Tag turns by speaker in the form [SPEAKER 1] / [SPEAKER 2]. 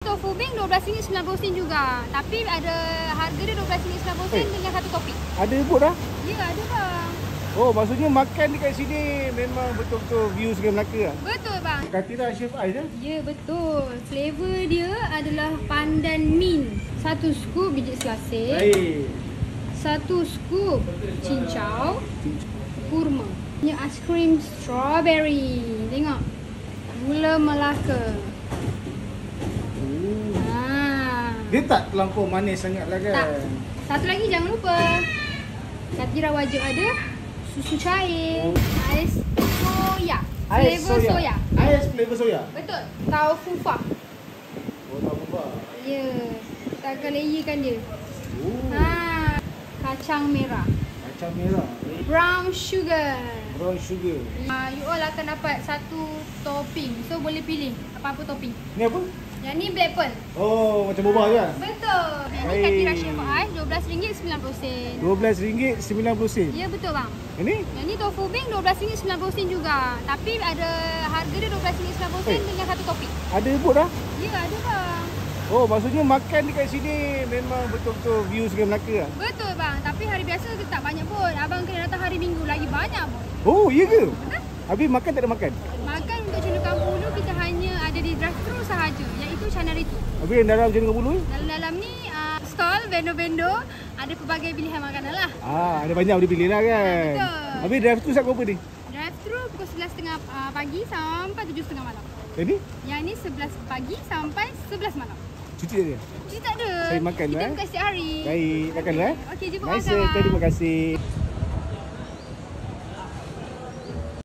[SPEAKER 1] tofu bing RM12.90 juga. Tapi ada harga dia RM12.90 dengan satu topping.
[SPEAKER 2] Ada pun dah?
[SPEAKER 1] Ya, ada bang.
[SPEAKER 2] Oh, maksudnya makan dekat sini memang betul-betul view Sungai Melaka lah.
[SPEAKER 1] Betul bang.
[SPEAKER 2] Katira Chef Ais eh?
[SPEAKER 1] Ya, betul. Flavor dia adalah pandan mint. Satu scoop biji selasih.
[SPEAKER 2] Baik.
[SPEAKER 1] Satu scoop cincau. Kurma. Ini aiskrim strawberry. Tengok. Gula Melaka.
[SPEAKER 2] Dia tak terlampau manis sangat lah kan?
[SPEAKER 1] Tak. Satu lagi jangan lupa. Katira wajib ada susu cair. Ais soya. Flavor soya.
[SPEAKER 2] Ais flavor soya?
[SPEAKER 1] Betul. Taufu fah.
[SPEAKER 2] Oh, tak apa.
[SPEAKER 1] Ya. Kita akan layerkan dia.
[SPEAKER 2] Oh.
[SPEAKER 1] Kacang merah.
[SPEAKER 2] Kacang merah.
[SPEAKER 1] Brown sugar.
[SPEAKER 2] Brown sugar.
[SPEAKER 1] You all akan dapat satu topping. So boleh pilih apa-apa topping.
[SPEAKER 2] Ni apa?
[SPEAKER 1] Yang ni black pearl.
[SPEAKER 2] Oh, macam boba je kan?
[SPEAKER 1] Betul. Yang ni Katira Chef Ais RM12.90.
[SPEAKER 2] RM12.90.
[SPEAKER 1] Ya, betul bang.
[SPEAKER 2] Ini?
[SPEAKER 1] Yang ni tofu bing RM12.90 juga. Tapi ada harga dia RM12.90 dengan satu topping.
[SPEAKER 2] Ada pun dah?
[SPEAKER 1] Ya, ada bang.
[SPEAKER 2] Oh, maksudnya makan dekat sini memang betul-betul view Sungai Melaka lah?
[SPEAKER 1] Betul bang. Tapi hari biasa tak banyak pun. Abang kena datang hari Minggu lagi banyak pun.
[SPEAKER 2] Oh, iya ke?
[SPEAKER 1] Betul?
[SPEAKER 2] Habis makan tak ada makan?
[SPEAKER 1] Makan untuk Cina Kampung dulu kita hanya ada di drive-thru sahaja. Iaitu Chana Ritu.
[SPEAKER 2] Habis yang dalam Cina Kampung ni?
[SPEAKER 1] Dalam-dalam ni stall, bendo-bendo. Ada pelbagai pilihan makanan lah.
[SPEAKER 2] Ada banyak boleh pilih lah kan?
[SPEAKER 1] Betul.
[SPEAKER 2] Habis drive-thru sampai berapa ni?
[SPEAKER 1] Drive-thru pukul 11.30 pagi sampai 7.30 malam.
[SPEAKER 2] Yang ni?
[SPEAKER 1] Yang ni 11 pagi sampai 11 malam.
[SPEAKER 2] Cuti tak ada?
[SPEAKER 1] Cuti tak ada.
[SPEAKER 2] Saya makan
[SPEAKER 1] kita
[SPEAKER 2] lah.
[SPEAKER 1] buka setiap hari.
[SPEAKER 2] Baik, makan lah.
[SPEAKER 1] Okey, jumpa
[SPEAKER 2] Nice,
[SPEAKER 1] makan.
[SPEAKER 2] terima kasih.